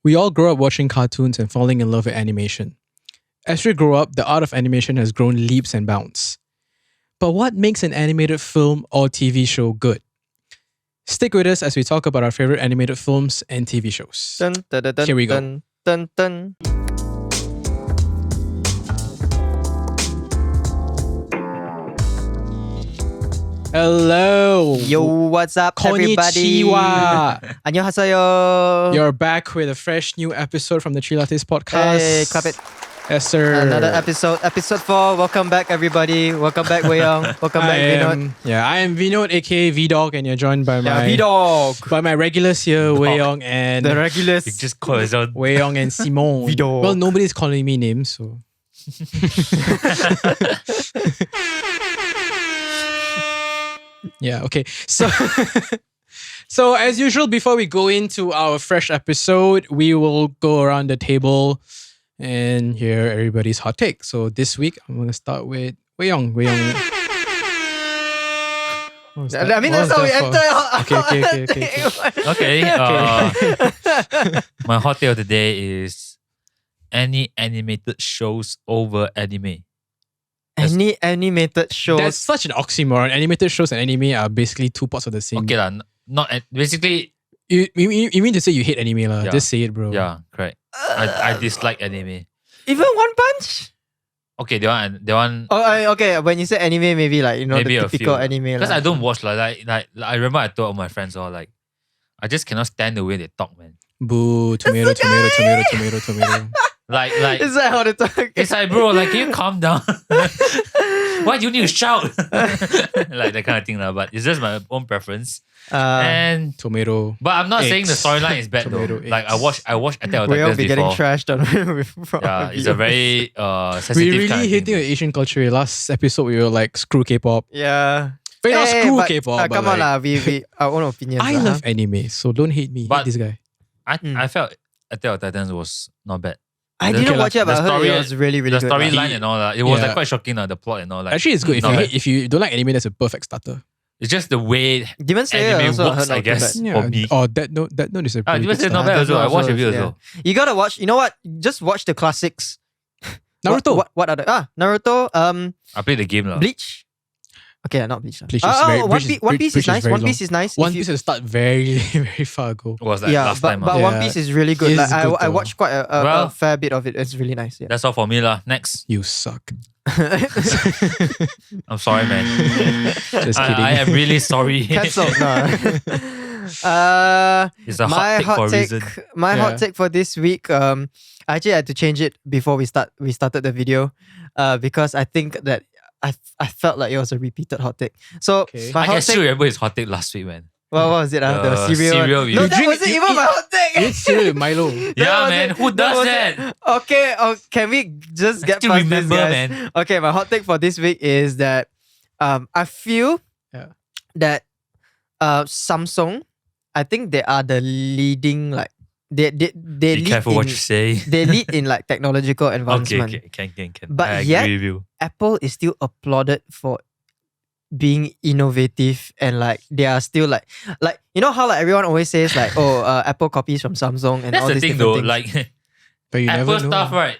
We all grow up watching cartoons and falling in love with animation. As we grow up, the art of animation has grown leaps and bounds. But what makes an animated film or TV show good? Stick with us as we talk about our favorite animated films and TV shows. Dun, dun, dun, dun, Here we go. Dun, dun, dun. Hello. Yo, what's up, everybody? Konnichiwa. 안녕하세요. You're back with a fresh new episode from the Three Lattes Podcast. Hey, clap it. Yes, sir. Another episode 4. Welcome back, everybody. Welcome back, Wei Yong. Welcome back, Vinod. I am Vinod, aka V-Dog, and you're joined by my regulars here, Wei Yong and The regulars. You just call his own. Wei Yong and Simon. V-Dog. Well, nobody's calling me names, so. Yeah, okay. So as usual, before we go into our fresh episode, we will go around the table and hear everybody's hot take. So this week, I'm going to start with Wei Yong. Wei Yong. I mean, that's how we enter. Okay. My hot take of the day is any animated shows over anime. Any animated shows. That's such an oxymoron. Animated shows and anime are basically two parts of the same. Okay lah, basically. You mean to say you hate anime lah? Yeah. Just say it, bro. Yeah, correct. I dislike anime. Even One Punch? Okay, they want. Oh, okay. When you say anime, maybe like, Maybe the a typical few. anime. Because I don't watch like I remember I told all my friends all like, I just cannot stand the way they talk, man. Boo, tomato. Like Is that how they talk? it's like, bro, like, can you calm down? Why do you need to shout? Like that kind of thing lah. But it's just my own preference. And Tomato. but I'm not saying the eggs. storyline is bad Tomato though. Like eggs. I watched Attack on We'll Titans be getting before. trashed on from Yeah, it's a very sensitive We kind really of hating thing. Asian culture. Last episode, we were like, screw K-pop. Yeah. But not screw but, K-pop. but come on like, lah. We our own opinions. I love anime, so don't hate me. But- Hate this guy. I felt Attack on Titans was not bad. I The- didn't watch it, but the I heard story- it was really, really The good. storyline and all that. It was Yeah. like quite shocking, the plot and all that. Actually, it's good. not bad. If you don't like anime, that's a perfect starter. It's just the way Demon Slayer anime also works, heard I not too guess. bad. Yeah. For me. Oh, that note is a pretty Demon good Slayer not start. bad also. I Death Note watched a bit also, also. You gotta watch. You know what? Just watch the classics. Naruto. What other? Naruto. I played the game lah. Bleach. Okay, not Bleach. Bleach is very- One Bleach is- Piece. One Piece Bleach is is nice. very One long. Piece is nice. One If you- Piece has start very, very far ago. It was like yeah, last but, time. but ah. One Yeah. Piece is really good. It Like is I good watched quite a Well- fair bit of it. It's really nice. Yeah. That's all for me lah. Next. You suck. I'm sorry, man. Just kidding. I am really sorry. Cancelled. No. It's a My hot take for a reason. My Yeah. hot take for this week. I actually had to change it before we started the video, because I think that I felt like it was a repeated hot take. So Okay. my I hot can still take. remember his hot take last week, man. What was it? The cereal. cereal one? you- No, You that drink- wasn't you even eat- my hot take. It's cereal with Milo. Yeah, was man. it. Who does was that? it. Okay, can we just get still past remember, this, guys? man. Okay, my hot take for this week is that I feel Yeah. that Samsung, I think they are the leading, like they Be lead careful in, what you say. they lead in like technological Okay, advancement. can. But I yet- agree with you. Apple is still applauded for being innovative, and like they are still like you know how like everyone always says like Apple copies from Samsung and That's all the these thing different though. things. Like But you Apple never know. stuff, right?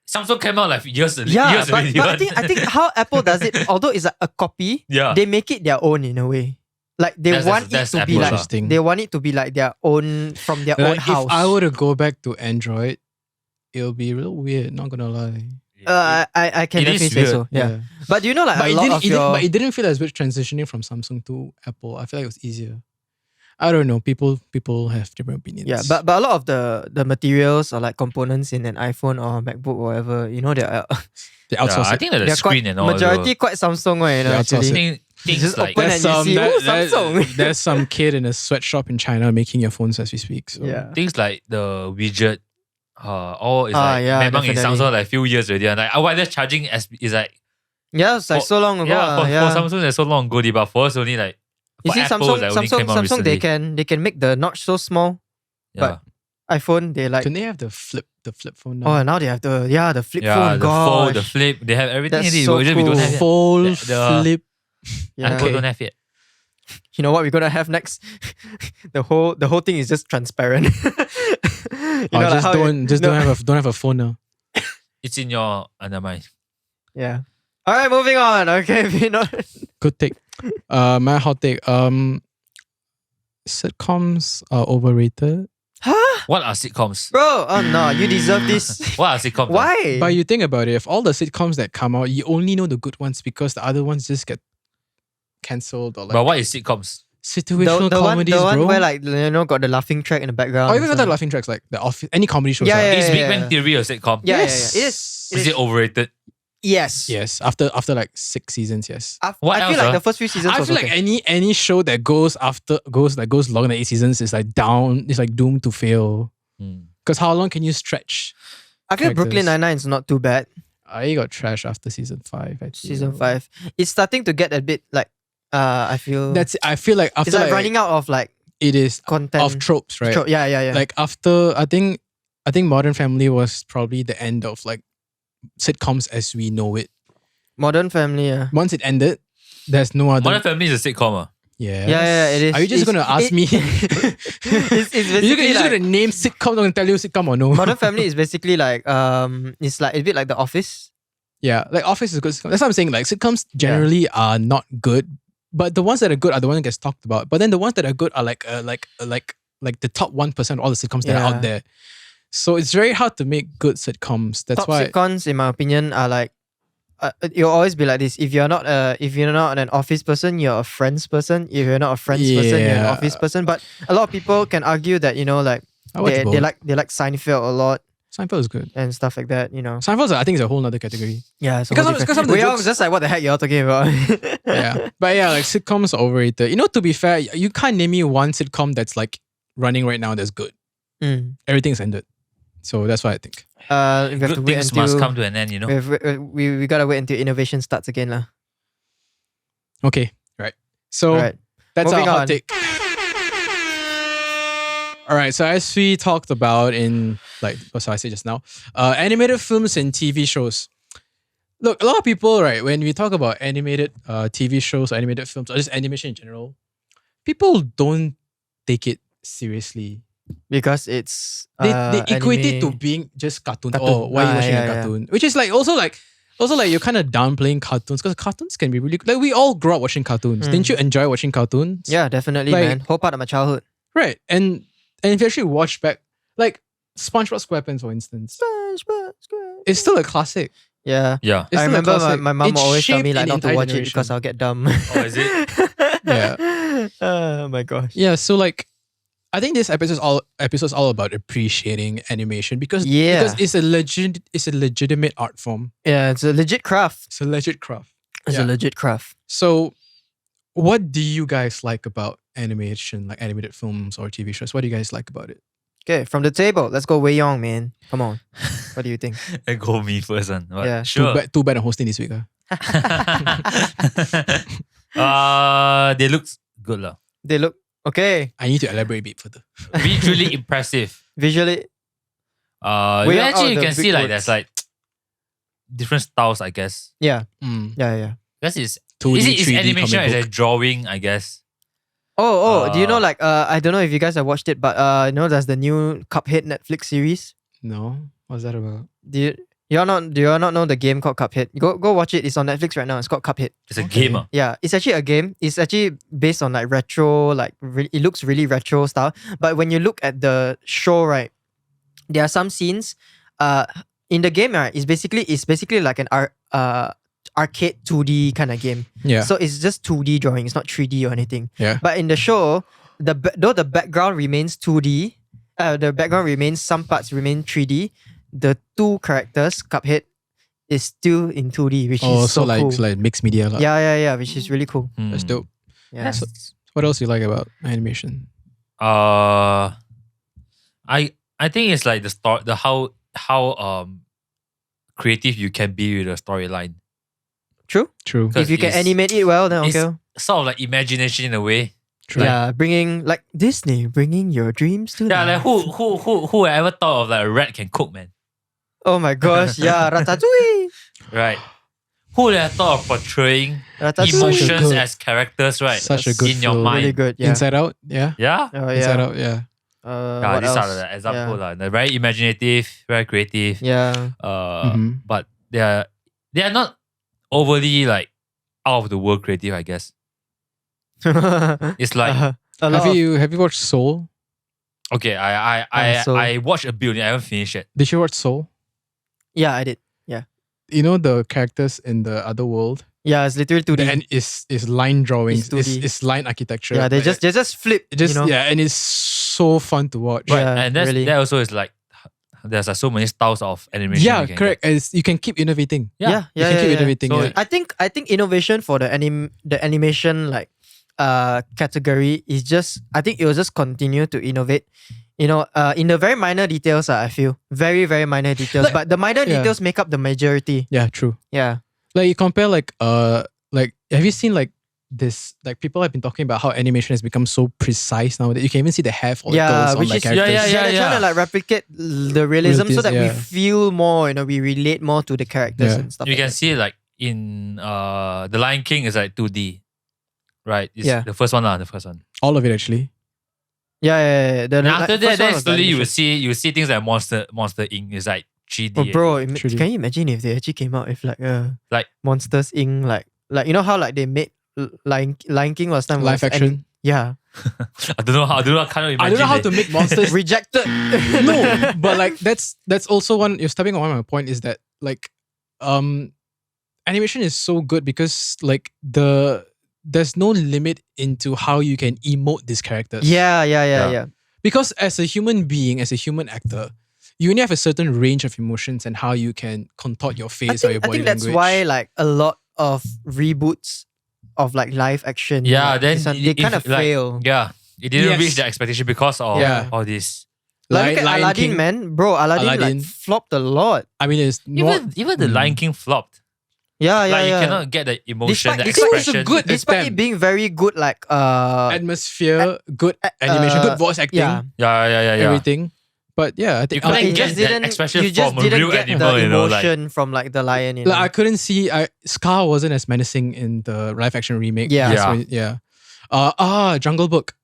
Samsung came out like years Yeah, but already. I think how Apple does it, although it's like a copy, Yeah. they make it their own in a way. Like they want that's it to be Apple like Interesting. they want it to be like their own from their own Like, house. if I were to go back to Android, it'll be real weird. Not gonna lie. I can It is definitely say so. weird. Yeah. But do you know like But a it lot didn't. of your But it didn't feel as much transitioning from Samsung to Apple. I feel like it was easier. I don't know. People have different opinions. yeah, but a lot of the materials or like components in an iPhone or MacBook or whatever, you know, they're they Yeah, outsource I it. think that the they're quite screen and all. majority quite Samsung one, you know, Yeah, actually. outsource Things Just like open There's and you see, that- Samsung. there's some kid in a sweatshop in China making your phones as we speak. So. Yeah. things like the widget. All is like yeah, memang in definitely. Samsung like few years already. And like wireless charging is like Yeah, it's like For- so long ago. for Samsung that's so long ago, but for us only like You for see, Apple, Samsung, like, only came out Samsung, they recently. can make the notch so small. yeah. iPhone, they like Don't they have the flip phone now? oh now they have the flip Yeah, phone. the fold, the Gosh. flip, they have everything. That's already. so We don't cool. have it. Fold, The- flip. Yeah. Apple Okay. don't have it. You know what we're gonna have next? the whole thing is just transparent. Or know, like just how don't have a phone now. It's in your never mind. Yeah. All right, moving on. Okay, Vinod. Good take. My hot take. Sitcoms are overrated. Huh? What are sitcoms? Bro, oh no, you deserve this. What are sitcoms? Why? But you think about it, if all the sitcoms that come out, you only know the good ones because the other ones just get cancelled or like. But what is sitcoms? Situational the comedies, one bro. where like got the laughing track in the background. or even and the stuff. laughing tracks like The Office, any comedy shows. Yeah, are. yeah, Is Big Bang Theory a sitcom? Yeah, Yes. yeah, yeah. It is. Is it overrated? Yes. Yes, after like 6 seasons, yes. What I feel else, like the first few seasons I was feel okay. like any show that goes longer than 8 seasons is like down. It's like doomed to fail. Because how long can you stretch? I feel Brooklyn characters. Nine-Nine is not too bad. I got trash after season 5. I Season feel. 5. It's starting to get a bit like I feel I feel like after it's like running out of like it is content of tropes, right? Yeah. Like after I think Modern Family was probably the end of like sitcoms as we know it. Modern Family, yeah. Once it ended, there's no other. Modern Family is a sitcom. Yes. Yeah, it is. Are you just It's- gonna ask me? It's You're basically just like gonna name sitcom? I'm gonna tell you sitcom or no? Modern Family is basically like it's like a bit like The Office. Yeah, like Office is good. That's what I'm saying. Like sitcoms generally are not good, but the ones that are good are the ones that gets talked about. But then the ones that are good are like the top 1% of all the sitcoms that are Yeah. out there. So it's very hard to make good sitcoms. That's Top why. sitcoms, in my opinion, are like you'll always be like this. If you're not an Office person, you're a Friends person. If you're not a Friends person, you're an Yeah. Office person. But a lot of people can argue that like I watch they both. like Seinfeld a lot Seinfeld is good. and stuff like that. Seinfeld, I think, is a whole other category. Yeah, it's Because of the we are jokes. just like what the heck you're talking about. Yeah, but yeah, like sitcoms are overrated. To be fair, you can't name me one sitcom that's like running right now that's good. Mm. Everything's ended. So that's what I think. We have to Good wait things until must come to an end, we gotta wait until innovation starts again, lah. Okay, right. So Alright. that's Moving our hot on. take. All right, so as we talked about in what I said just now, animated films and TV shows. Look, a lot of people, right, when we talk about animated TV shows or animated films or just animation in general, people don't take it seriously. Because it's They equate it to anime. being just cartoon. Cartoon. Oh, why are you watching yeah, a yeah. cartoon? Which is also you're kind of downplaying cartoons because cartoons can be really like we all grew up watching cartoons. Didn't you enjoy watching cartoons? Yeah, definitely, Like- man. Whole part of my childhood. Right. And if you actually watch back, like SpongeBob SquarePants, for instance, it's still a classic. Yeah. Yeah. It's I still a remember classic. my mom It always tell me shaped like an not to entire watch it generation. because I'll get dumb. Oh, is it? Yeah. Oh my gosh. Yeah. So I think this episode's all about appreciating animation because Yeah. it's a legitimate art form. Yeah, it's a legit craft. It's a legit craft. It's Yeah. a legit craft. So, what do you guys like about animation, like animated films or TV shows? What do you guys like about it? Okay, from the table, let's go Wei Yong, man. Come on. What do you think? And go me first, one. What? Yeah. Sure. Too bad I'm hosting this week. They look good lah. They look okay. I need to elaborate a bit further. Visually impressive. Visually, You actually the can see big like words. there's like different styles, I guess. yeah. Mm. Yeah. Because it's 2D, it's 3D animation, comic it's a book. drawing, I guess. Oh, do you know like I don't know if you guys have watched it, but there's the new Cuphead Netflix series. No, what's that about? Do you not know the game called Cuphead? Go watch it. It's on Netflix right now. It's called Cuphead. It's a Okay. game. Yeah, it's actually a game. It's actually based on like retro, it looks really retro style. But when you look at the show, right, there are some scenes. In the game, right, it's basically like an arcade 2D kind of game. Yeah. So it's just 2D drawing. It's not 3D or anything. Yeah. But in the show, though the background remains 2D, some parts remain 3D. The two characters, Cuphead, is still in 2D, which is so cool. so like mixed media. Lah. Yeah, which is really cool. Hmm. That's dope. Yeah. So, what else you like about animation? I think it's like the story, how creative you can be with a storyline. True. True. Because If you can it's- animate it well, then It's okay. sort of like imagination in a way. True. Yeah, bringing like Disney, bringing your dreams to Yeah, life. like who ever thought of like a rat can cook, man? Oh my gosh, yeah, Ratatouille. Right. Who would have thought of portraying Ratatouille. emotions good- as characters, right? Such a good in your film. mind. Really good. Yeah. Inside Out, yeah. Yeah. Oh, Inside yeah. Out, yeah. What these else? are the example. They're very imaginative, very creative. Yeah. But they are not overly like out of the world creative, I guess. It's like a lot Have you watched Soul? okay, I so- watched a bit only, I haven't finished it. Did you watch Soul? Yeah, I did. You know the characters in the other world? Yeah, it's literally 2D. And is line drawings, It's 2D. is line architecture. yeah, they Like, just flip. it just you know? yeah, and it's so fun to watch. Right, Yeah, and really. that also is like there's like so many styles of animation. Yeah, you can correct. get. As you can keep innovating. Yeah. You can keep innovating. So yeah. I think innovation for the animation like category is just, I think it will just continue to innovate. In the very minor details, I feel very very minor details, Like, but the minor yeah. details make up the majority. Yeah, true. Yeah. Like you compare like have you seen like this, like people have been talking about how animation has become so precise now that you can even see the hair follicles Yeah, on which like is characters. they're trying to like replicate the realism so that we yeah. feel more, we relate more to the characters Yeah. and stuff. You like can that. see like in The Lion King is like 2D. Right? It's Yeah. the first one. The first one. All of it actually. Yeah. And after that, first one then was the slowly you will animation. see things like Monster Inc. is like 3D. Oh, bro, Truly. can you imagine if they actually came out with like Monsters Inc. like you know how like they made Lion King last time Live was action. yeah. I don't know how. I can't imagine. I don't know how to make monsters. Rejected. No, but like that's also one. You're stepping on one of my point is that like animation is so good because like there's no limit into how you can emote these characters. Yeah. Because as a human being, as a human actor, you only have a certain range of emotions and how you can contort your face or your I body think that's language. why like a lot of reboots of like live action. Yeah, like, then this one, they if, kind of like, fail. Yeah, it didn't Yes. reach the expectation because of Yeah. all this. Like, look at Lion Aladdin, King, man. Bro, Aladdin Aladdin. like flopped a lot. I mean, it's not. Even the Lion King flopped. Yeah. Like you cannot get the emotion, the Despite- it was a expression. good Despite it attempt. being very good, like Atmosphere, good animation, good voice acting, yeah. Yeah. everything. But yeah, I You think couldn't Like, get that expression you just from a didn't real get animal, the you know, like- emotion from like the lion. like, I couldn't see. Scar wasn't as menacing in the live action remake. Yeah. Yeah. Jungle Book.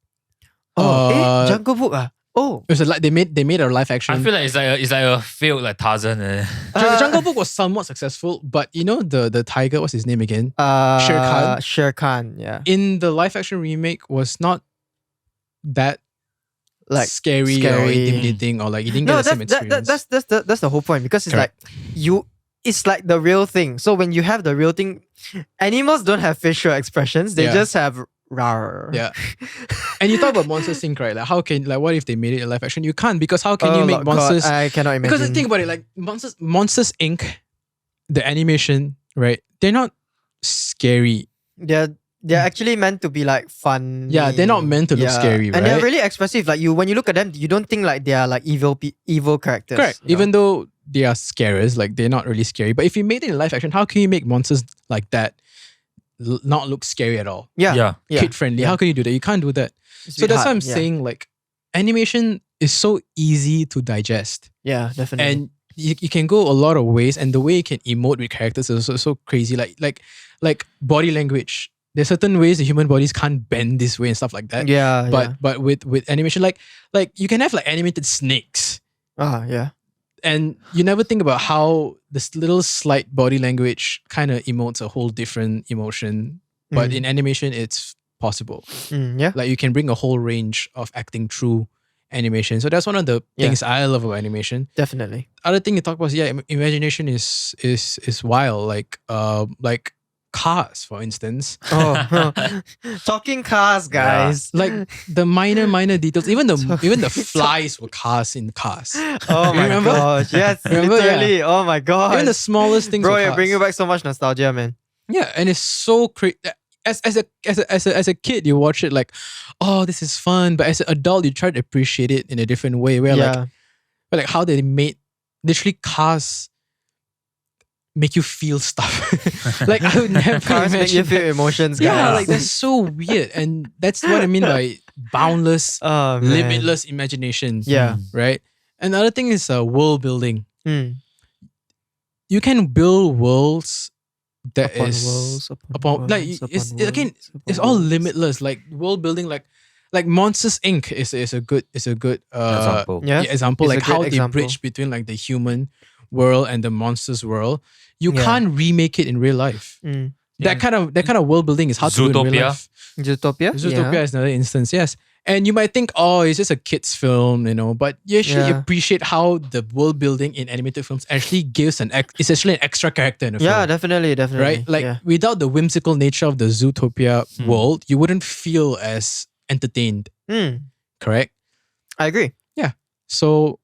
Jungle Book. Oh, It was like they made a live action. I feel like it's like a failed like Tarzan. Jungle Book was somewhat successful, but you know the tiger, what's his name again? Shere Khan. Shere Khan, yeah. In the live action remake was not that Like scary or intimidating, or like you didn't get no, the same experience. that's the whole point because it's Correct. like it's like the real thing. So when you have the real thing, animals don't have facial expressions. They Yeah. just have rawr. Yeah. And you talk about Monsters Inc., right? Like how can what if they made it a live action? You can't, because how can you make monsters? I cannot imagine. Because think about it, like Monsters Inc., the animation, right? They're not scary. they're actually meant to be like fun. Yeah, they're not meant to look scary, And they're right? really expressive. Like when you look at them, you don't think like they are like evil characters. Correct. you know? Even though they are scarers, like they're not really scary. But if you made it in live action, how can you make monsters like that not look scary at all? yeah. Kid friendly. Yeah. How can you do that? You can't do that. It's So a bit that's why hard, I'm yeah. saying like animation is so easy to digest. Yeah, definitely. And you can go a lot of ways, and the way you can emote with characters is also so crazy. Like body language. There's certain ways the human bodies can't bend this way and stuff like that. But with animation, like you can have like animated snakes, yeah. and you never think about how this little slight body language kind of emotes a whole different emotion. But in animation, it's possible. Yeah. Like you can bring a whole range of acting through animation. So that's one of the things I love about animation. Definitely. Other thing you talk about is imagination is wild. Like cars, for instance. Talking cars, guys. Like the minor details. Even the flies were cars in cars. Oh my Remember? gosh. Yes, Remember? literally. Oh my god. Even the smallest things. Bro, were you're cars. bringing back so much nostalgia, man. Yeah, and it's so crazy. As a kid, you watch it like, oh, this is fun. But as an adult, you try to appreciate it in a different way. Where like how they made literally cars make you feel stuff. Like I would never Cars make you imagine. feel emotions, guys. Yeah, like that's so weird, and that's what I mean by boundless, oh, man. limitless imagination. Yeah. Right. Another thing is world building. Mm. You can build worlds Upon worlds, upon like worlds, it's upon again, worlds, upon it's all worlds. limitless. Like world building, like like Monsters Inc. is a good Example. Yeah. example, It's a like great how they example. bridge between like the human world and the monsters world. You Yeah. can't remake it in real life. Mm. That kind of world building is hard to do in real Zootopia. life. Zootopia. Zootopia Yeah. is another instance, yes. And you might think, oh, it's just a kid's film, but you actually Yeah. appreciate how the world building in animated films actually gives it's actually an extra character in a Yeah, film. definitely. Right? Like yeah. without the whimsical nature of the Zootopia world, you wouldn't feel as entertained, correct? I agree. So,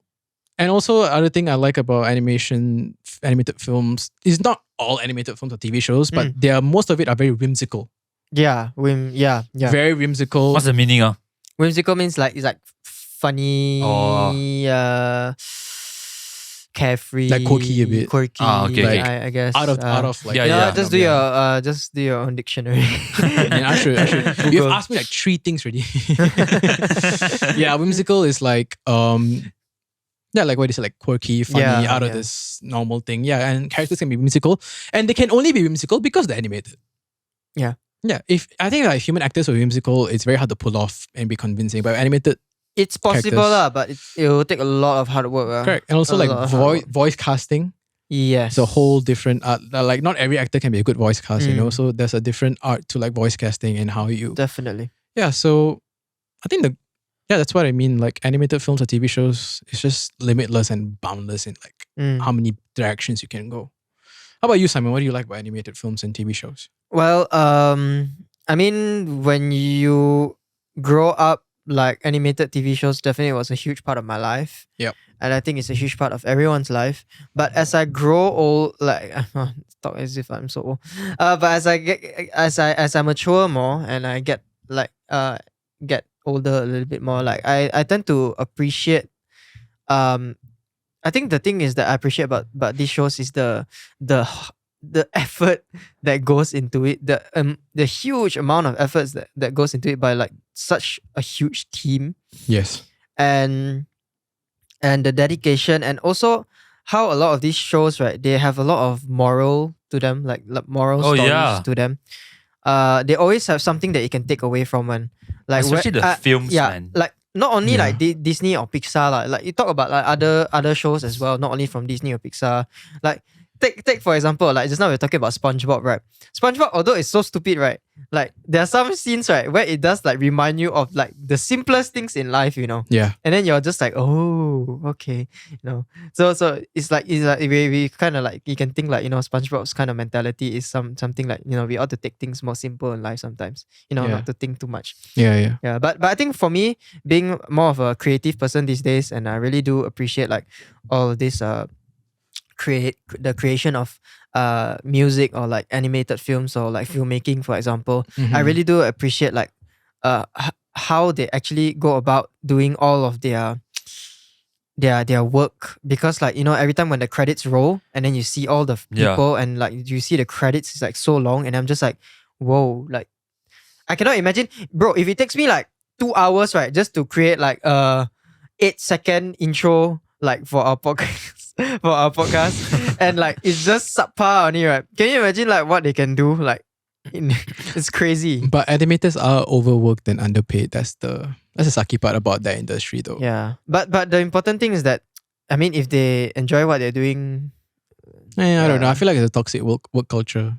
and also other thing I like about animated films is not all animated films or TV shows, but most of it are very whimsical. Yeah. Yeah. Very whimsical. What's the meaning of? Whimsical means like it's like funny, carefree, Like quirky a bit. Quirky, Okay, okay. I guess. out of like Yeah, You know, yeah. just do your own dictionary. And I should you've Google. asked me like 3 things already. Yeah, whimsical is like like what you said, like quirky, funny, Yeah, out of yeah. this normal thing. Yeah, and characters can be whimsical, and they can only be whimsical because they're animated. Yeah. Yeah. If I think like human actors were whimsical, it's very hard to pull off and be convincing. But animated, It's possible Characters. but it will take a lot of hard work. correct. And also a like lot of hard work. voice casting. Yes. It's a whole different art. Like not every actor can be a good voice cast, So there's a different art to like voice casting and how you. Definitely. Yeah. So I think that's what I mean. Like animated films or TV shows, it's just limitless and boundless in like how many directions you can go. How about you, Simon? What do you like about animated films and TV shows? Well, I mean, when you grow up, like animated TV shows definitely was a huge part of my life. Yep. And I think it's a huge part of everyone's life. But as I grow old, like talk as if I'm so old. But as I mature more and I get get older a little bit more, like I tend to appreciate I think the thing is that I appreciate about these shows is the effort that goes into it, the huge amount of efforts that goes into it by like such a huge team, Yes. and the dedication, and also how a lot of these shows, right, they have a lot of moral to them, like moral Oh, stories yeah. to them. They always have something that you can take away from one, like Especially the films, yeah, man. like not only Yeah. like Disney or Pixar, like you talk about like other shows as well, not only from Disney or Pixar. Like take for example, like just now we're talking about SpongeBob, right? SpongeBob, although it's so stupid, right? Like there are some scenes, right, where it does like remind you of like the simplest things in life, Yeah. and then you're just like, oh, okay, So it's like we kind of like, you can think like, SpongeBob's kind of mentality is something like, we ought to take things more simple in life sometimes, Yeah. not to think too much. Yeah. Yeah, but I think for me, being more of a creative person these days, and I really do appreciate like all of this the creation of music or like animated films or like filmmaking, for example. I really do appreciate like how they actually go about doing all of their work, because like, every time when the credits roll and then you see all the Yeah. people and like you see the credits is like so long, and I'm just like, whoa, like I cannot imagine, bro, if it takes me like 2 hours, right, just to create like 8-second intro like for our podcast and like it's just subpar only, right? Can you imagine like what they can do? Like it's crazy. But animators are overworked and underpaid. That's the sucky part about that industry, though. Yeah. But the important thing is that, I mean, if they enjoy what they're doing, I don't know. I feel like it's a toxic work culture.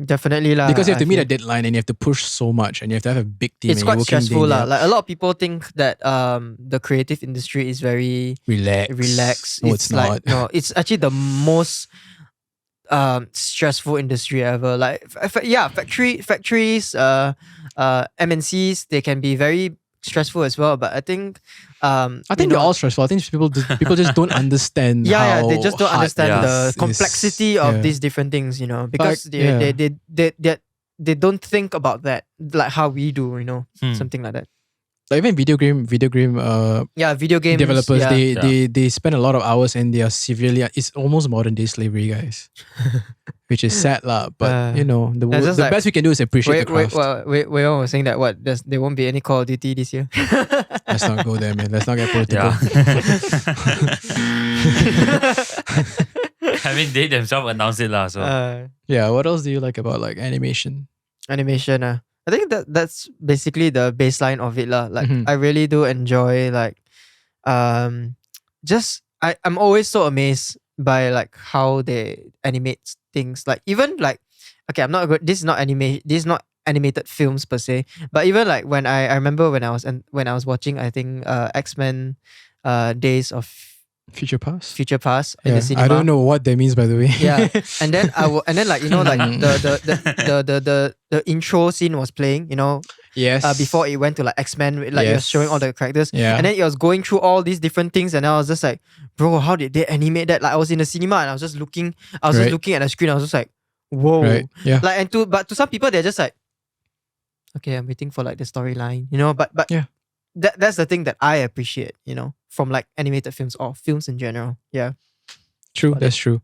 definitely lah. Because you have to I meet a feel. deadline and you have to push so much and you have to have a big team. It's and you're quite working day stressful and lah. night. Like a lot of people think that the creative industry is very relaxed. No, it's like, not. no, it's actually the most stressful industry ever. Like factories, MNCs, they can be very stressful as well. But I think They're all stressful. I think people just don't understand. yeah, how they just don't hard understand the this complexity is. of Yeah. these different things, because Like, they don't think about that like how we do, something like that. Like even video game Yeah, video games developers, yeah. they spend a lot of hours and they are severely, it's almost modern day slavery, guys. Which is sad lah. But the just like- best we can do is appreciate the craft. Wei Yong was saying that there won't be any Call of Duty this year. Let's not go there, man. Let's not get political. I mean, they themselves announced it lah. So Yeah, what else do you like about like animation? Animation. I think that's basically the baseline of it lah. Like Mhm. I really do enjoy like just I'm always so amazed by like how they animate things. Like even like okay, I'm not good. This is not animated films per se. But even like when I remember when I was watching I think X-Men Days of Future Past. Future Past in Yeah, the cinema. I don't know what that means, by the way. Yeah, and then like you know like the intro scene was playing, you know, Yes. before it went to like X-Men, like it was Yes. showing all the characters, Yeah. and then it was going through all these different things, and I was just like, bro, how did they animate that? Like I was in the cinema and I was just looking at the screen, I was just like, whoa, Right. Yeah. like but to some people they're just like, okay, I'm waiting for like the storyline, you know, but Yeah. that's the thing that I appreciate, you know, from like animated films or films in general. Yeah. True. Got That's true.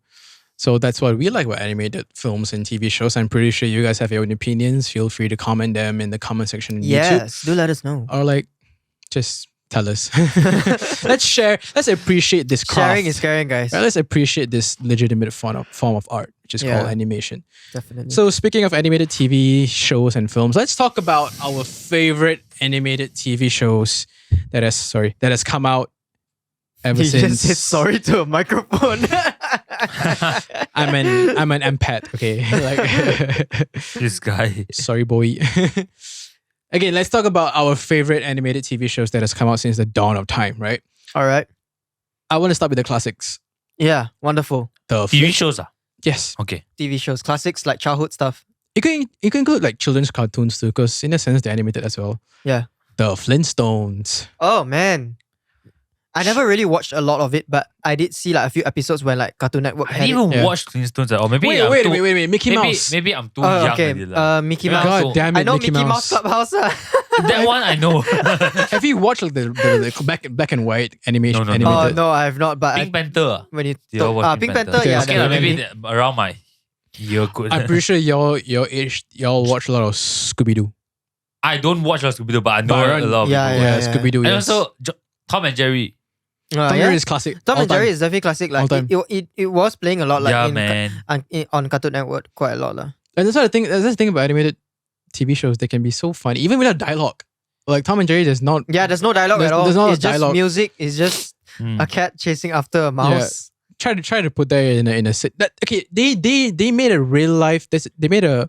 So that's what we like about animated films and TV shows. I'm pretty sure you guys have your own opinions. Feel free to comment them in the comment section on YouTube. Yes, do let us know. Or like, just tell us. Let's share. Let's appreciate this craft. Sharing is caring, guys. Right, let's appreciate this legitimate form of art, which is Yeah. called animation. Definitely. So speaking of animated TV shows and films, let's talk about our favorite animated TV shows that has come out ever he since. just said sorry to a microphone. I'm an empath. Okay, like This guy. sorry, boy. Again, let's talk about our favorite animated TV shows that has come out since the dawn of time. Right. All right. I want to start with the classics. Yeah, wonderful. The TV shows ah. Yes. Okay. TV shows, classics like childhood stuff. You can include like children's cartoons too, because in a sense they're animated as well. Yeah. The Flintstones. Oh man, I never really watched a lot of it, but I did see like a few episodes when like Cartoon Network I had didn't it. even Yeah. watch Flintstones or maybe Wait, I'm wait, too, wait, Mickey maybe, Mouse. maybe I'm too Oh, young okay. already lah. Mickey Yeah, Mouse. so- God damn it, I know Mickey Mickey Mouse. Mouse Clubhouse. That one I know. Have you watched like the black and white animation? No. Oh animated? no, I have not. But Pink Panther. when you You all watch Pink Panther, Okay, yeah, okay, Okay, lah, definitely. maybe around my year good. I'm pretty sure your age, y'all watch a lot of Scooby Doo. I don't watch Scooby-Doo, but I know But a lot of yeah, people. Yeah, yeah. Scooby Doo. And Yes. also Tom and Jerry. Tom and yeah? Jerry is classic. Tom all and Jerry time. is definitely classic. All Like time. it was playing a lot like Yeah, in, man. on Cartoon Network quite a lot lah. And that's the thing. That's the thing about animated TV shows. They can be so funny, even without dialogue. Like Tom and Jerry, there's not. Yeah, there's no dialogue There's- at all. there's no It's just dialogue. music. It's just Hmm. a cat chasing after a mouse. Try to put that in a that okay. They made a real life. They made a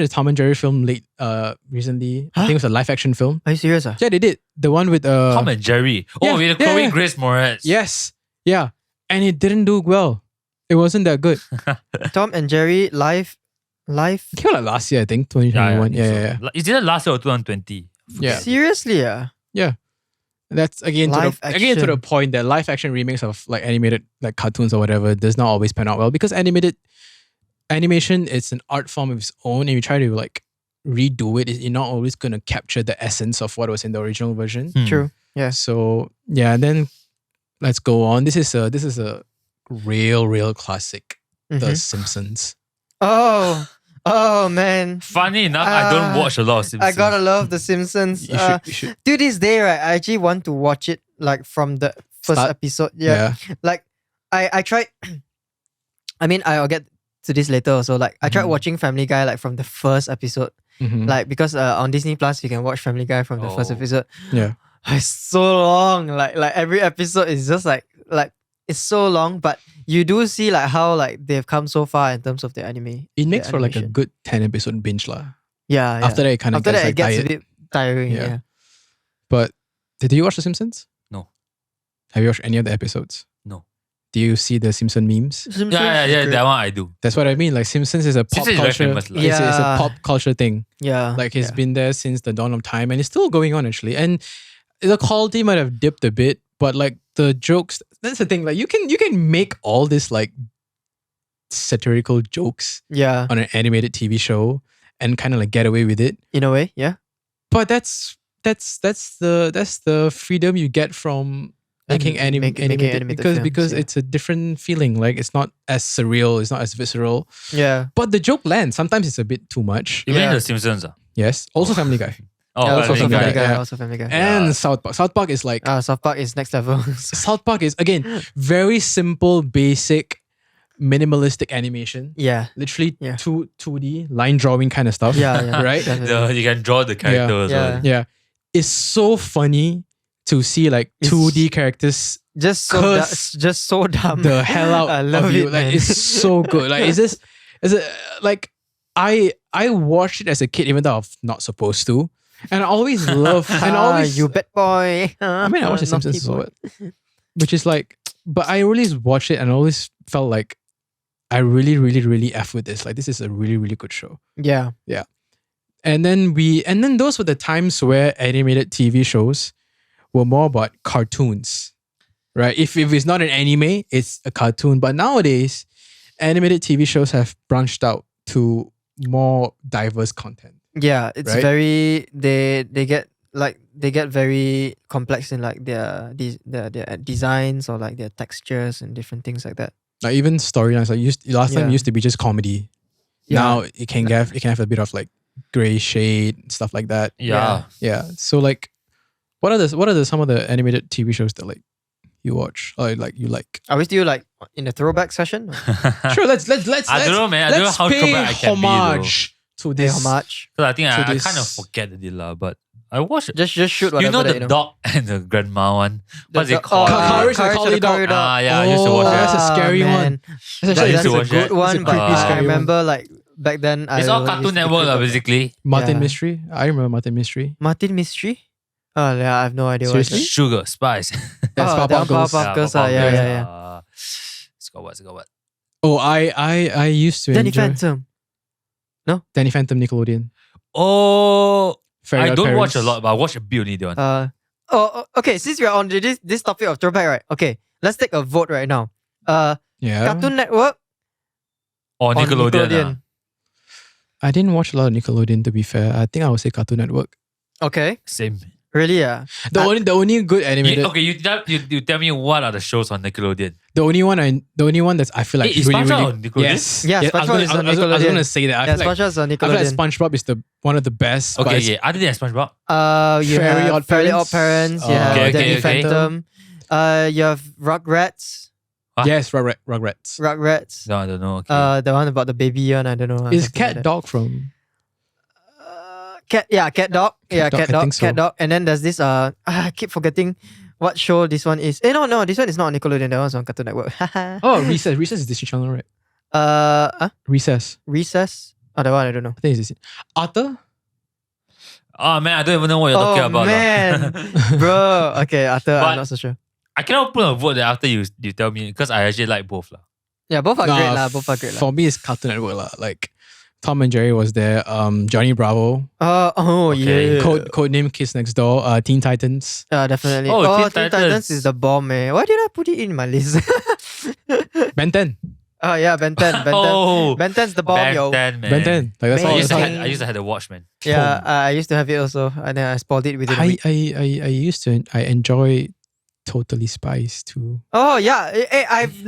Tom and Jerry film recently. I think it was a live action film. Are you serious? Yeah, they did the one with Tom and Jerry. yeah, Oh, with yeah, Chloe yeah. Grace Moretz. yes, yeah, and it didn't do well. It wasn't that good. Tom and Jerry live. It came out like last year, I think, 2021. Yeah. Is it last year or 2020? Yeah. Seriously, yeah. That's again Live to the action. point that live action remakes of like animated like cartoons or whatever does not always pan out well, because animation is an art form of its own, and you try to like redo it, you're not always gonna capture the essence of what was in the original version. Hmm. True. Yeah. So yeah, then let's go on. This is a real classic, The Mhm. Simpsons. Oh man. Funny enough, I don't watch a lot of Simpsons. I gotta love The Simpsons. You should. To this day, right, I actually want to watch it like from the first Start? episode. Yeah. Like I tried I mean I'll get to this later also. Like I tried Mhm. watching Family Guy like from the first episode. Mhm. Like because on Disney Plus you can watch Family Guy from the first Oh. episode. Yeah. It's so long. Like every episode is just like it's so long, but you do see like how like they've come so far in terms of the anime. It makes the for like a animation. good 10 episode binge lah. Yeah, yeah. After that, it kind of After gets that, like it gets tired. a bit tiring. Yeah. Yeah. But did you watch The Simpsons? No. Have you watched any of the episodes? No. Do you see the Simpson memes? Yeah, that one I do. That's what I mean. Like Simpsons is a pop Simpsons is very culture. famous lah. It's a Yeah. pop culture thing. Yeah. Like it's yeah. been there since the dawn of time, and it's still going on actually. And the quality might have dipped a bit, but like the jokes. That's the thing. Like you can make all this like satirical jokes Yeah. on an animated TV show and kind of like get away with it. In a way, yeah. But that's the freedom you get from making Making animated animated because films, yeah. it's a different feeling. Like it's not as surreal, it's not as visceral. Yeah. But the joke lands. Sometimes it's a bit too much. Even Yeah. The Simpsons. Yes. Also Family Guy. Oh, Yeah, also Family Family Guy. Guy. Yeah. Also Family Guy. And Yeah. South Park. South Park is like South Park is next level. South Park is again very simple, basic, minimalistic animation. Yeah. Literally Yeah. 2D line drawing kind of stuff. Yeah. Right? Definitely. You can draw the characters. Yeah. Yeah. It's so funny to see like It's 2D characters Just so dumb. the hell out I love of you. it, Like man. it's so good. Like is it like I watched it as a kid even though I'm not supposed to. And I always love and always you bad boy. I mean I watched The Simpsons as well. Which is like but I always watched it and I always felt like I really, really, really F with this. Like this is a really, really good show. Yeah. And then those were the times where animated TV shows were more about cartoons. Right? If it's not an anime, it's a cartoon. But nowadays, animated TV shows have branched out to more diverse content. Yeah, it's Right? very they get very complex in like their designs or like their textures and different things like that. Like even storylines, like last time Yeah. it used to be just comedy. Yeah. Now it can have a bit of like gray shade, stuff like that. Yeah. Yeah. So like, what are some of the animated TV shows that like you watch or like you like? Are we still like in the throwback session? Sure. Let's. I don't know, man. I don't know let's how pay throwback I can be, though. homage to Hey, this. how much? Because I think So I this- kind of forget the deal, but I watched it. Just shoot whatever You know that the dog and the grandma one? What's it called? Courage the Courage Collie the Collie Dog. Dog. Yeah, I used to watch That's that. a scary one. That's, That's I used that's to a watch good that. one, It's a but creepy, I scary one. remember like back then. It's all Cartoon Network, basically. Martin Yeah. Mystery. I remember Martin Mystery. Martin Mystery. Oh yeah, I have no idea. Seriously? Sugar, Spice. That's Oh, Powerpuff that one, Girls. Powerpuff Girls, Powerpuff yeah, Girls. yeah. It's got what? Oh, I used to Danny enjoy Phantom. Danny Phantom Nickelodeon. Oh, Fairy I Odd don't watch a Parents. lot, but I watch a bit only. The one. Okay. Since we're on this topic of throwback, right? Okay, let's take a vote right now. Yeah. Cartoon Network Or on Nickelodeon. I didn't watch a lot of Nickelodeon to be fair. I think I would say Cartoon Network. Okay, Same. really? Yeah. The only good animated Okay, you tell me what are the shows on Nickelodeon? the only one that's I feel like Hey, is really, SpongeBob really on Nickelodeon? yes. Yeah, I was SpongeBob gonna- is on I was Nickelodeon. gonna say that. I Yeah, feel like SpongeBob's on I feel like Nickelodeon. SpongeBob is one of the best. but Okay, it's- yeah. Other than SpongeBob, You Fairly have Odd Fairly Parents. Odd Parents. Oh. Yeah, Okay, Danny okay. Phantom. You have Rugrats. Huh? Yes, Rugrats. Rugrats. no, I don't know. Okay. The one about the baby one. I don't know. Is something Cat like that. Dog from? Cat Dog. Cat Dog, I think so. Cat Dog. And then there's this I keep forgetting what show this one is. No, this one is not on Nickelodeon. That one's on Cartoon Network. Oh, Recess. Recess is Disney Channel, right? Recess. Recess. Oh, that one I don't know. I think it's Disney. Arthur. Oh man, I don't even know what you're talking Oh about. lah. man, bro. Okay, Arthur, But- I'm not so sure. I cannot put a vote there after you tell me because I actually like both lah. Yeah, both are great Nah, lah. Both are great lah. For me, it's Cartoon Network lah. Like Tom and Jerry was there. Johnny Bravo. Okay. Yeah. Codename Kids Next Door. Teen Titans. Definitely. Oh, Oh, Teen Teen Titans Titans. is the bomb, man. Why did I put it in my list? Ben 10. Oh yeah, Ben 10. Ben 10. Oh, Ben 10's the bomb, yo. Ben 10, man. Ben 10. Like that's Man. all. I used, to That's have, all. I used to have the watch, man. Yeah, I used to have it also, and then I spoiled it within a week. I enjoy Totally Spies too. Oh yeah, I've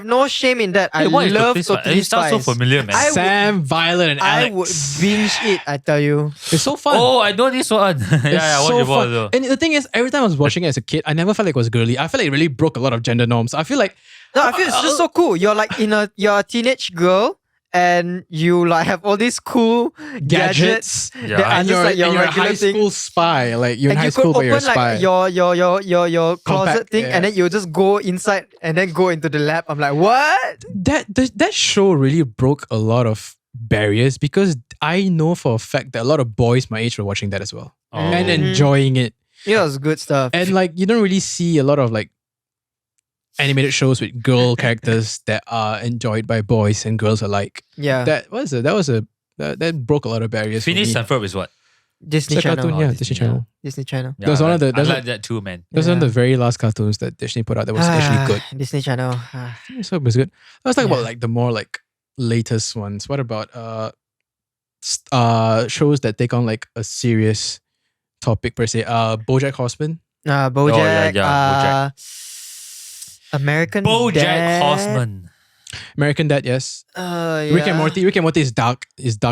no shame in that. I Hey, what is love Totally Spies? Totally It sounds so Spies. familiar, man. I would- Sam, Violet, and I Alex. would binge it. I tell you. It's so fun. Oh, I know this one. It's I watched so it before fun. also. And the thing is, every time I was watching it as a kid, I never felt like it was girly. I felt like it really broke a lot of gender norms. I feel like No, I feel it's just so cool. You're like you're a teenage girl, and you like have all these cool gadgets. gadgets. Yeah. that are And just you're, like your and you're a regular high thing. school spy. Like you're in And high you school, could but you're a open spy. like your closet Compact, thing, yeah. and then you just go inside and then go into the lab. I'm like, what? that show really broke a lot of barriers because I know for a fact that a lot of boys my age were watching that as well Oh. and Mhm. enjoying it. It was good stuff. And like you don't really see a lot of like animated shows with girl characters that are enjoyed by boys and girls alike. Yeah, That broke a lot of barriers. Phineas for me. and Ferb is what? Disney It's a Channel. cartoon, yeah, Disney Disney, Channel. Disney Channel. Yeah, That's one of the- I that's like that too, man. That was one of Yeah. the very last cartoons that Disney put out that was actually good. Disney Channel. So it was good. Let's talk Yeah. about like the more like latest ones. What about shows that take on like a serious topic per se? BoJack Horseman. BoJack. yeah, American BoJack Dad. Horseman. American Dad, yes. Rick and Yeah. Morty. Rick and Morty is dark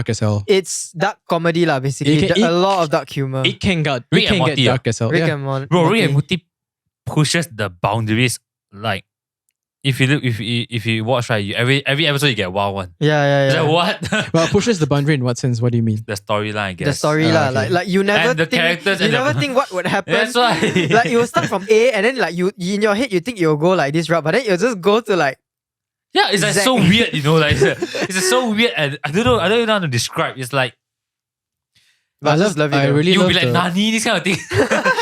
as hell. It's dark comedy lah, basically. It can- A lot of dark humor. It can get Rick and get Morty, dark as hell. Rick Yeah. and Morty. Bro, Rick and Morty pushes the boundaries like if you watch right, every episode you get wild one. Yeah. Is that what? Well, pushes the boundary in what sense? What do you mean? The storyline, I guess. The story lah, okay. like you never And the think, characters you and never the- think what would happen. That's why. Like you will start from A and then like you in your head you think you'll go like this route, but then you'll just go to like Yeah, it's like so weird, like it's so weird, and I don't even know how to describe. It's like I love it. I though. really you'll love be like the, Nani, this kind of thing.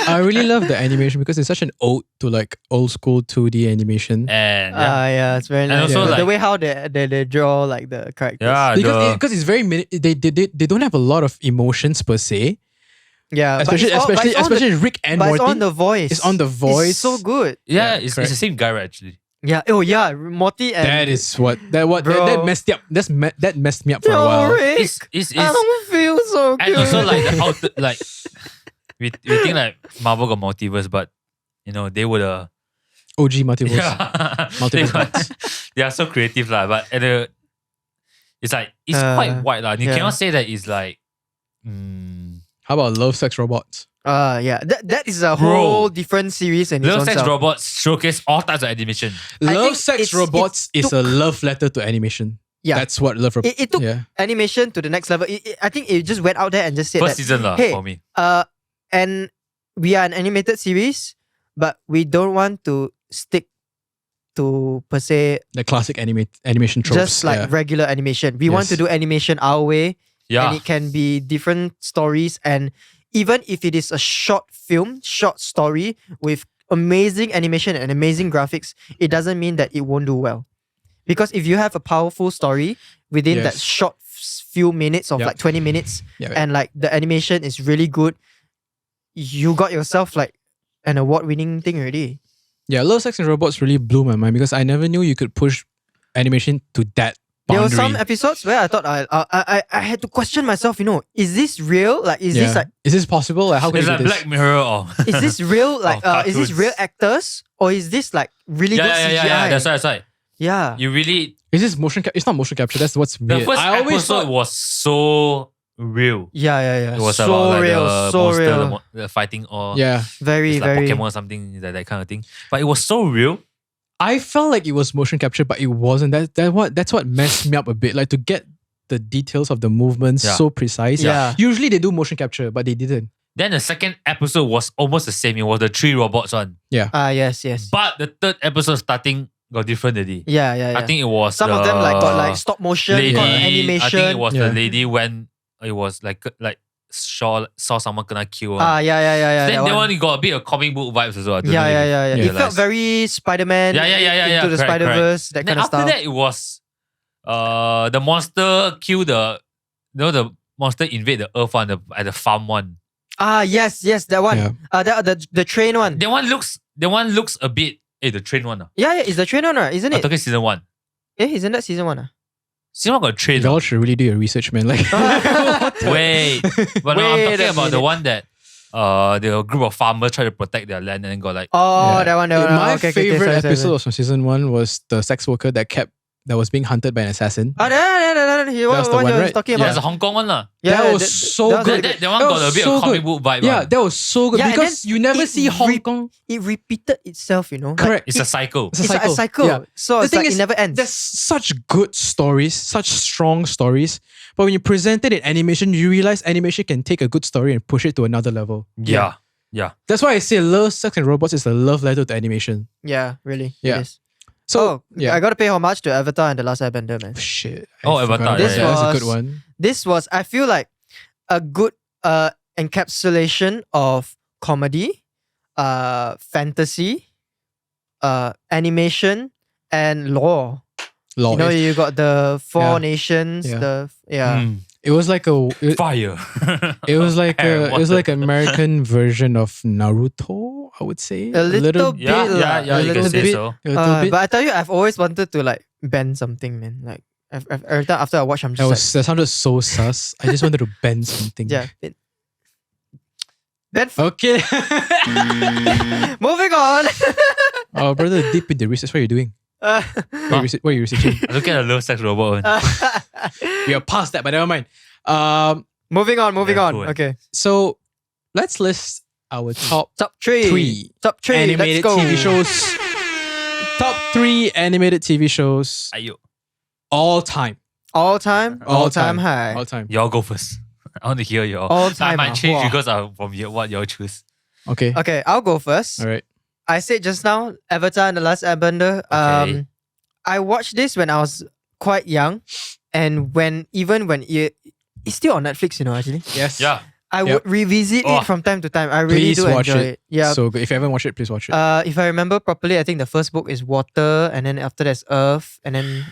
I really love the animation because it's such an ode to like old school 2D animation. And Yeah, it's very And nice. also, the like- way how they draw like the characters. yeah, Because it's very they don't have a lot of emotions per se. Yeah, but Especially it's all- but it's on the- especially Rick and but Morty. it's on the voice. It's on the voice. It's so good. yeah, Yeah, it's correct. the same guy, right, actually. Yeah. Oh yeah, Morty and That is what that Bro. messed me up. That messed me up for a Yo, while. Rick, It's I don't feel so good. and also like the like we think like Marvel got multiverse, but they would OG multiverse. yeah Multiverse. they are so creative lah. But it's like it's quite wide lah. You yeah. cannot say that it's like. How about Love, Sex, Robots? Yeah, that is a Bro. whole different series in its Love own Sex self. Robots showcase all types of animation. I Love, think Sex, it's- Robots it is a love letter to animation. Yeah. That's what Love Robots. It took yeah. animation to the next level. I think it just went out there and just said First that, season lah hey, for me. and we are an animated series, but we don't want to stick to per se The classic animation tropes. just like yeah. regular animation. We want to Yes. do animation our way, Yeah. and it can be different stories. And even if it is a short film, short story with amazing animation and amazing graphics, it doesn't mean that it won't do well. Because if you have a powerful story within that Yes. short few minutes of Yep. like 20 minutes, Yeah. and like the animation is really good, you got yourself like an award-winning thing already. Yeah, Love, Sex, and Robots really blew my mind because I never knew you could push animation to that There boundary. were some episodes where I thought I had to question myself. Is this real? Like, is this like, Is this possible? Like, how can It's you like do this? Black Mirror or is this real? Like, is this cartoons. real actors or is this like really good CGI? yeah. That's right. Yeah. You really Is this motion capture? It's not motion capture. That's what's the weird. first I always episode thought was so real. Yeah. It was so about like real, the so monster, real. the fighting or yeah. Very, it's like very. Pokemon or something that kind of thing. But it was so real. I felt like it was motion capture, but it wasn't. That's what messed me up a bit. Like to get the details of the movements Yeah. so precise. Yeah. Usually they do motion capture, but they didn't. Then the second episode was almost the same. It was the Three Robots one. Yes. But the third episode starting got different already. Yeah. I think it was Some of them like got like stop motion, lady, got animation. I think it was Yeah. the lady when it was like saw someone gonna kill. Yeah. Then that that one you got a bit of comic book vibes as well. I don't know if Yeah. you It felt realize. very Spider-Man. Yeah. Into the Correct. Spider-Verse, that Then kind of after stuff. that, it was the monster kill the the monster invade the earth one at the farm one. Yes, that one. Yeah. The train one. That one looks a bit the train one. Yeah, it's the train one, right? Isn't I'm it? talking season 1. Isn't that season 1? Season 1 got a train. Y'all should really do your research, man. Like, Wait. But no, I'm Wait talking a about the minute. one that the group of farmers try to protect their land and then got like Oh, Yeah. that one. my Okay, favorite sorry. episode was from season 1 was the sex worker that was being hunted by an assassin. That was the one, you're right? talking yeah, about. it's a Hong Kong one lah. That was so that good. That one That got a was bit so of comic good. book vibe. Yeah, one. that was so good Yeah, and because then you never it see Hong Kong. It repeated itself, Like, Correct. It's a cycle. It's it's like a cycle. Yeah. So The it's thing like is, it never ends. There's such good stories, such strong stories. But when you present it in animation, you realize animation can take a good story and push it to another level. Yeah. That's why I say Love, Sex, and Robots is a love letter to animation. Yeah, really. Yeah. It is. So, yeah. I gotta pay homage to Avatar and The Last Airbender, man. Shit. Oh, I forgot Avatar, about This that. That's a was- good one. This was, I feel like, a good encapsulation of comedy, fantasy, animation, and lore. Lol. You got the four Yeah. nations. Yeah. Mm. It was like Fire. it was like Air, it was water. like an American version of Naruto, I would say. A little bit. Yeah, lah, you a can little say bit. so. A little bit. But I tell you, I've always wanted to like bend something, man. Like every time after I watch, I'm just That sounded so sus. I just wanted to bend something. like, yeah. Bend. Okay. Moving on. Oh, brother, deep in the research. What are you doing? What are you researching? Look at the Love Sex Robot one. We are past that, but never mind. Moving on. Yeah, cool. Okay. So let's list our top Top three. three Top three. animated Let's go. TV shows Top 3 animated TV shows Ayo. all time. All time high. All time. Y'all go first. I want to hear y'all. All time. I might change Wow. because of what y'all choose. Okay. Okay, I'll go first. All right. I said just now, Avatar and the Last Airbender. Okay. I watched this when I was quite young, and even when it's still on Netflix, actually. Yes. Yeah. I Yep. would revisit Oh. it from time to time. I really Please do watch enjoy it. it. Yeah. So good. If you haven't watched it, please watch it. If I remember properly, I think the first book is Water, and then after that's Earth, and then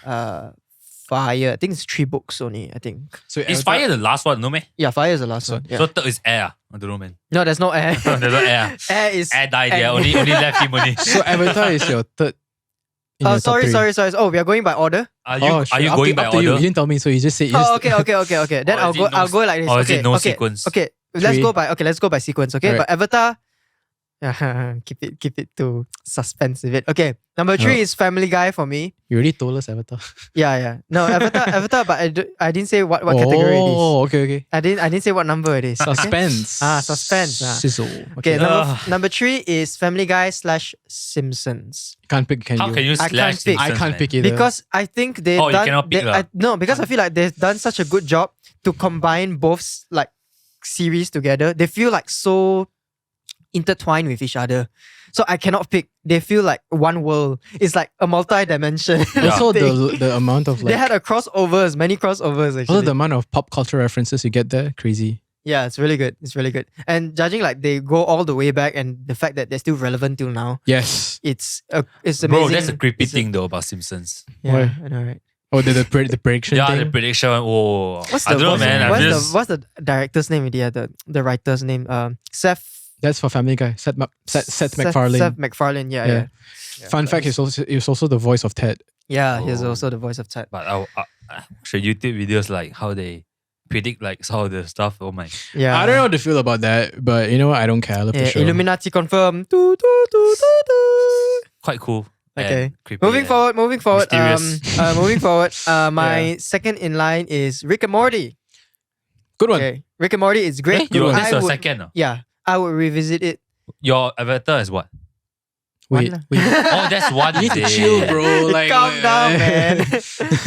Fire. I think it's 3 books only. I think. So Is Avatar- fire the last one, no man? Yeah, Fire is the last So- one. Yeah. So third is air. I don't know, man. No, there's no air. There's no air. Air is. Air died, yeah. Only left him only. So Avatar is your third. in your top Sorry. 3. Oh, we are going by order. Are Oh, you sure. going up by to you. order? You didn't tell me, so you just said. Oh, okay. Then Or I'll is go. it no- I'll go like this. or is okay, it no okay, sequence? Okay, let's 3. go by. Okay, let's go by sequence. Okay, Alright. but Avatar. keep it to suspense a bit. Okay, number 3 Oh. is Family Guy for me. You already told us Avatar. Yeah. No, Avatar. But I didn't say what category it is. Oh, okay. I didn't say what number it is. okay? Suspense. Suspense. Sizzle. Okay, Okay. number 3 is Family Guy / Simpsons. Can't pick. Can How you? can you I slash can't pick. I Simpsons, can't man? pick either. Because I think they've Oh, you done. cannot pick lah. No, because I feel like they've done such a good job to combine both like series together. They feel like so intertwined with each other. So I cannot pick. They feel like one world. It's like a multi-dimension. also thing. the amount of They like. had many crossovers Also actually. the amount of pop culture references you get there, crazy. Yeah, it's really good. And judging like they go all the way back, and the fact that they're still relevant till now, Yes. it's amazing. Bro, that's a creepy It's thing though about Simpsons. Yeah, Why? I know, right? Oh, the prediction Yeah, thing. the prediction. Oh, I don't know, man. I'm just. What's the director's name? Yeah, the writer's name. Seth That's for Family Guy. Seth MacFarlane. Seth MacFarlane. Yeah. Fun fact: he's also the voice of Ted. Yeah, he's Oh. also the voice of Ted. But I watch YouTube videos like how they predict like some of the stuff. Oh my. Yeah, I don't know how to feel about that, but you know what? I don't care. I love the show. Illuminati confirmed. Do, do, do, do, do. Quite cool. Okay. And creepy Moving and forward. mysterious. Moving forward. My second in line is Rick and Morty. Good one. Okay, Rick and Morty is great. You, that's I your would- second. Yeah, I would revisit it. Your avatar is what? Wait, One. wait. Oh, that's one. You need to day. chill, bro. Like, Calm down, man.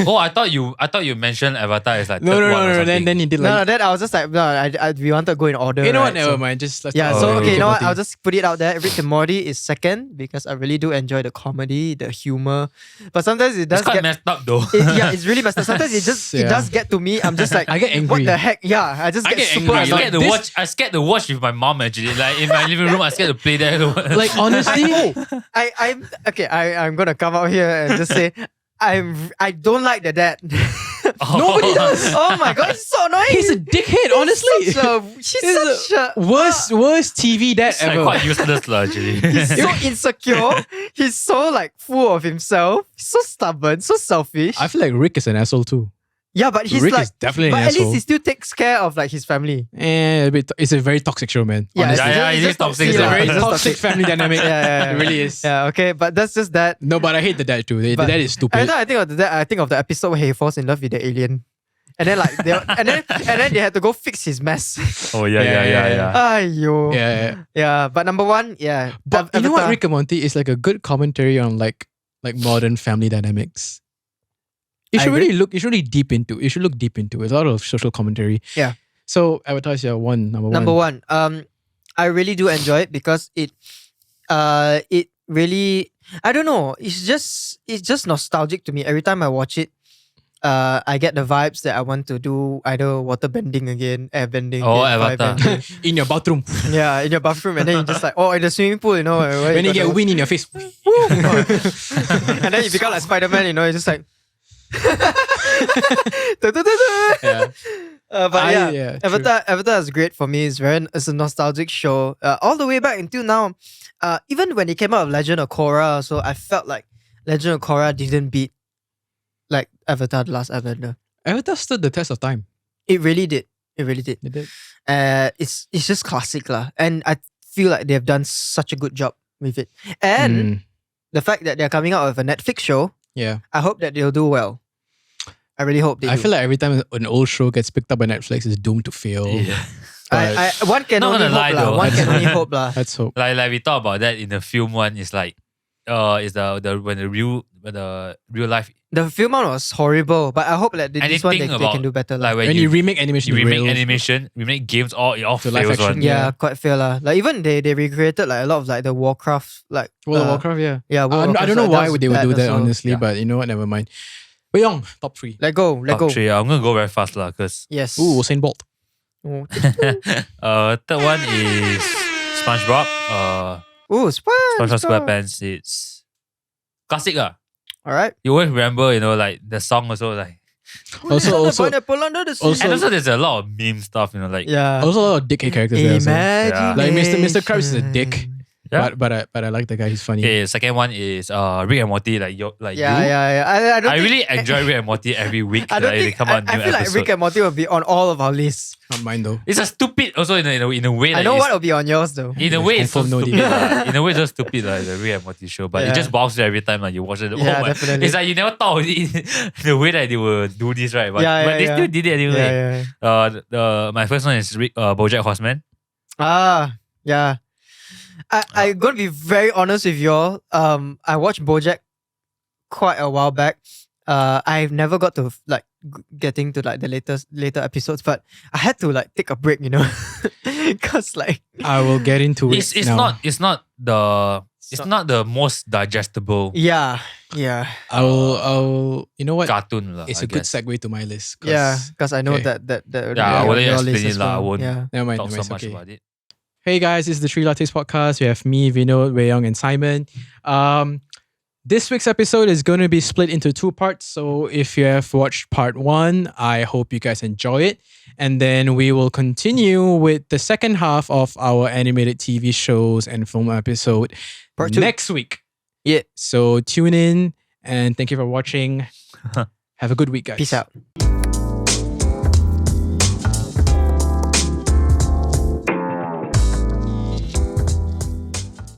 Oh, I thought you mentioned avatar is like No, third no, one or no, no. something. Then he did No, like. then I was just like, we want to go in order. You know what? right? Never So- mind. Just let's. Yeah, talk so about okay, Rick you know and what? Morty. I'll just put it out there. Rick and Morty is second because I really do enjoy the comedy, the humor. But sometimes it does It's quite get messed up though. it's really messed up. Sometimes it Yeah. does get to me. I'm just like, I get angry. what the heck? Yeah, I just I get, get super angry. I annoyed. scared to This- watch. I scared to watch with my mom actually. Like in my living room, I scared to play there. Like honestly, I'm okay. I'm gonna come out here and just say I don't like the dad. nobody does. Oh my god, it's so annoying. He's a dickhead. Honestly, She's such a worst TV dad It's like ever. quite useless lah, actually. He's so insecure. He's so like full of himself. He's so stubborn, so selfish. I feel like Rick is an asshole too. Yeah, but he's Rick like, is definitely an but at asshole. least he still takes care of like his family. It's a very toxic show, man. Yeah, honestly. Yeah, it's it is just toxic, It's a yeah. very It's just toxic family dynamic. Yeah. It really is. Yeah, okay, but that's just that. No, but I hate the dad too. The But dad is stupid. Every time I think of the dad, I think of the episode where he falls in love with the alien. And then like and then they had to go fix his mess. Oh yeah. Aiyo. Yeah. But number one, yeah. But you know what? Avatar. Rick and Morty is like a good commentary on like modern family dynamics. You I should agree. really look. You should really deep into. You should look deep into it. A lot of social commentary. Yeah. So Avatar is your number one. Number one. I really do enjoy it because it really, I don't know. It's just nostalgic to me. Every time I watch it, I get the vibes that I want to do either water bending again, air bending. Oh, fire Avatar. bending. In your bathroom, Yeah, in your bathroom, and then you just like, in the swimming pool, where when you got get the- wind in your face. and then you become like Spider-Man, you're just like. Yeah. But yeah, true. Avatar is great for me. It's a nostalgic show. All the way back until now. Even when it came out of Legend of Korra, so I felt like Legend of Korra didn't beat like Avatar: The Last Airbender. Avatar stood the test of time. It really did. It really did. It did. It's just classic lah, and I feel like they've done such a good job with it. And the fact that they're coming out with a Netflix show, Yeah. I hope that they'll do well. I really hope they do. I feel like every time an old show gets picked up by Netflix, it's doomed to fail. Yeah. One can Not only gonna lie hope lah. though. One can only hope lah. Let's hope. Like we talked about that in the film one. It's like is the real life. The film one was horrible, but I hope that this one they can do better. Like when you remake animation, remake games, all to live fails action. one. Yeah, quite fair lah. Like even they recreated like a lot of like the Warcraft like World of Warcraft, yeah. Yeah, I don't know why they would do that also. honestly, but you know what? Never mind. Wei Yong, top 3. Let go. Top 3. I'm gonna go very fast lah, cause Yes. Ooh, Usain Bolt. third one is SpongeBob. SpongeBob SquarePants. It's classic lah. All right. You always remember, like the song also like. Also, And also there's a lot of meme stuff, like. Yeah. also a lot of dickhead characters there. Also. Yeah. Like Mr. Krabs is a dick. Yeah. But I like the guy. He's funny. Okay, second one is Rick and Morty, like you. Yeah. I really enjoy Rick and Morty every week. I don't think. They come out I new feel like episode. Rick and Morty will be on all of our lists. Not mine though. It's a stupid also in a way. I know what will be on yours though. In a way, it's so Confirm no stupid. In a way, it's so stupid, like the Rick and Morty show. But it just wows you every time you watch it. Yeah, definitely. It's like you never thought of it, the way that they will do this, right? But, but they still did it anyway. Yeah. My first one is BoJack Horseman. Yeah. I'm gonna be very honest with y'all. I watched BoJack quite a while back. I've never got to like getting to like the later episodes, but I had to like take a break, because like I will get into it. It's now. not the most digestible. Yeah. I'll you know what? Cartoon lah. It's I a good guess. segue to my list. Because I know okay. that I wouldn't your explain list it as lah. I well. won't Yeah. Never mind. talk so much Okay. about it. Hey guys, it's the Three Lattes Podcast. We have me, Vinod, Wei Yong, and Simon. This week's episode is going to be split into 2 parts. So if you have watched part 1, I hope you guys enjoy it. And then we will continue with the second half of our animated TV shows and film episode Part 2. next week. Yeah. So tune in and thank you for watching. Have a good week, guys. Peace out.